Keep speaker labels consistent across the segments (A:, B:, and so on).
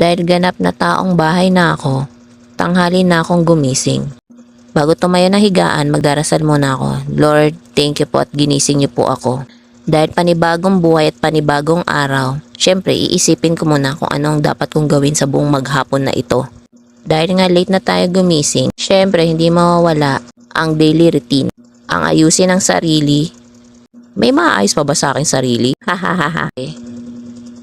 A: Dahil ganap na taong bahay na ako, tanghali na akong gumising. Bago tumayo na higaan, magdarasal muna ako. Lord, thank you po at ginising niyo po ako. Dahil panibagong buhay at panibagong araw, syempre iisipin ko muna kung anong dapat kong gawin sa buong maghapon na ito. Dahil nga late na tayo gumising, syempre hindi mawawala ang daily routine. Ang ayusin ng sarili. May maayos pa ba sa aking sarili? Hahaha.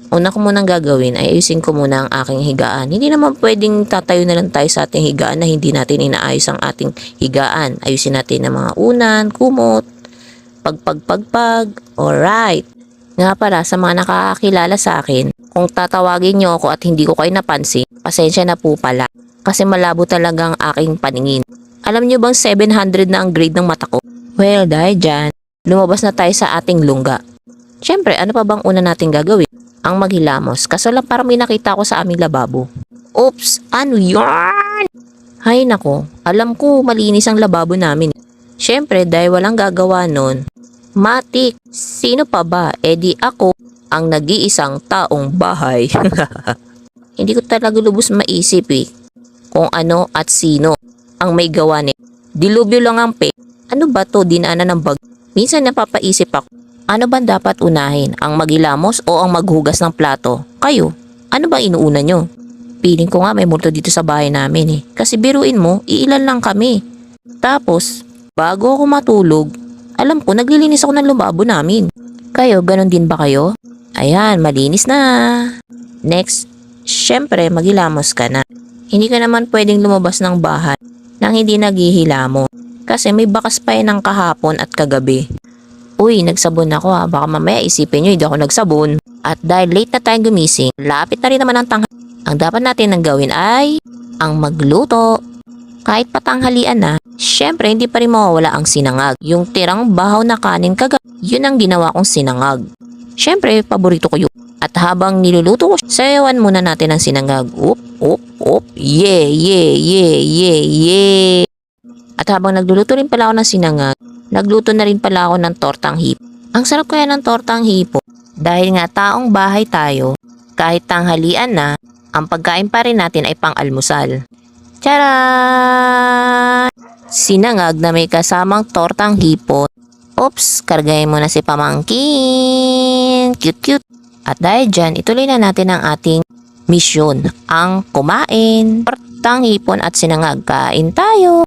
A: Una ko munang gagawin ay ayusin ko muna ang aking higaan. Hindi naman pwedeng tatayo na lang tayo sa ating higaan na hindi natin inaayos ang ating higaan. Ayusin natin ang mga unan, kumot, pagpagpagpag. Alright. Nga pala sa mga nakakakilala sa akin, kung tatawagin niyo ako at hindi ko kayo napansin, pasensya na po pala. Kasi malabo talagang aking paningin. Alam niyo bang 700 na ang grade ng mata ko? Well, dahil dyan, lumabas na tayo sa ating lungga. Siyempre, ano pa bang una natin gagawin? Ang maghilamos. Kaso lang parang may nakita ko sa aming lababo. Oops! Ano yan? Hay nako, alam ko malinis ang lababo namin. Siyempre, dahil walang gagawa nun, matik, sino pa ba? Di ako ang nag-iisang taong bahay. Hindi ko talaga lubos maisip kung ano at sino ang may gawa nito. Dilubyo lang ang Ano ba to? Dinaanan ng bag. Minsan napapaisip ako, ano ba dapat unahin? Ang maghilamos o ang maghugas ng plato? Kayo, ano ba inuuna nyo? Piling ko nga may multo dito sa bahay namin Kasi biruin mo, iilan lang kami. Tapos, bago ako matulog, alam ko naglilinis ako ng lababo namin. Kayo, ganun din ba kayo? Ayan, malinis na. Next, syempre maghilamos ka na. Hindi ka naman pwedeng lumabas ng bahay nang hindi naghihilamo. Kasi may bakas pa ng kahapon at kagabi. Uy, nagsabon ako baka mamaya isipin nyo hindi ako nagsabon. At dahil late na tayong gumising, lapit na rin naman ang tanghali. Ang dapat natin nang gawin ay ang magluto. Kahit patanghalian na, syempre hindi pa rin mawawala ang sinangag. Yung tirang bahaw na kanin kagabi, yun ang ginawa kong sinangag. Syempre, paborito ko yun. At habang niluluto ko, sayawan muna natin ang sinangag. Up, up, up, yeah, yeah, yeah, yeah, yeah. At habang nagluluto rin pala ako ng sinangag, nagluto na rin pala ako ng tortang hipo. Ang sarap kaya ng tortang hipo. Dahil nga taong bahay tayo, kahit tanghalian na, ang pagkain pa rin natin ay pang-almusal. Tcharan! Sinangag na may kasamang tortang hipo. Oops, kargahin mo na si pamangkin. Cute, cute. At dahil dyan, ituloy na natin ang ating misyon. Ang kumain. Tortang hipon at sinangag. Kain tayo.